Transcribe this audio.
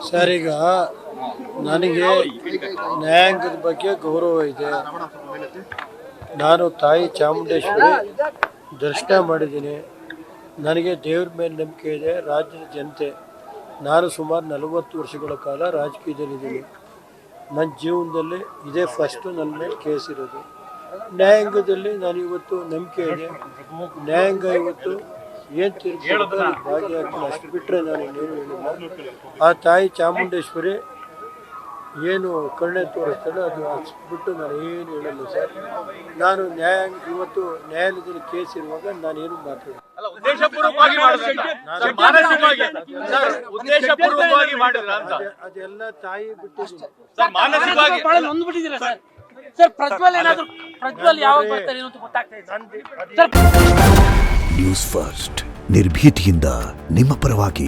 Sir, ಈಗ ನನಗೆ ನ್ಯಾಯಾಂಗದ ಬಗ್ಗೆ ಗೌರವ ಇದೆ. ನಾನು ತಾಯಿ ಚಾಮುಂಡೇಶ್ವರಿ ದರ್ಶನ ಮಾಡಿದ್ದೀನಿ. ನನಗೆ ದೇವ್ರ ಮೇಲೆ ನಂಬಿಕೆ ಇದೆ. ರಾಜ್ಯದ ಜನತೆ, ನಾನು ಸುಮಾರು 40 ವರ್ಷಗಳ ಕಾಲ ರಾಜಕೀಯದಲ್ಲಿದ್ದೀನಿ. ನನ್ನ ಜೀವನದಲ್ಲಿ ಇದೇ ಫಸ್ಟು ನನ್ನ ಮೇಲೆ ಕೇಸ್ ಇರೋದು. ನ್ಯಾಯಾಂಗದಲ್ಲಿ ನಾನು ಇವತ್ತು ನಂಬಿಕೆ ಇದೆ. ನ್ಯಾಯಾಂಗ ಇವತ್ತು ಏನು ತೀರ್ಪು ಭಾಗಿಯಾಗ್ತೀನಿ, ಅಷ್ಟು ಬಿಟ್ಟರೆ ನಾನು ಇನ್ನೇನು ಹೇಳಿಲ್ಲ. ಆ ತಾಯಿ ಚಾಮುಂಡೇಶ್ವರಿ ಏನು ಕರುಣೆ ತೋರಿಸ್ತಾಳೆ, ಅದು ಬಿಟ್ಟು ನಾನು ಏನು ಹೇಳಲ್ಲ ಸರ್. ನಾನು ಇವತ್ತು ನ್ಯಾಯಾಲಯದಲ್ಲಿ ಕೇಸ್ ಇರುವಾಗ ನಾನೇನು ಮಾತಾಡೋದು. ಅದೆಲ್ಲ ತಾಯಿ ಬಿಟ್ಟು ನ್ಯೂಸ್ ಫಸ್ಟ್ ನಿರ್ಭೀತಿಯಿಂದ ನಿಮ್ಮ ಪರವಾಗಿ.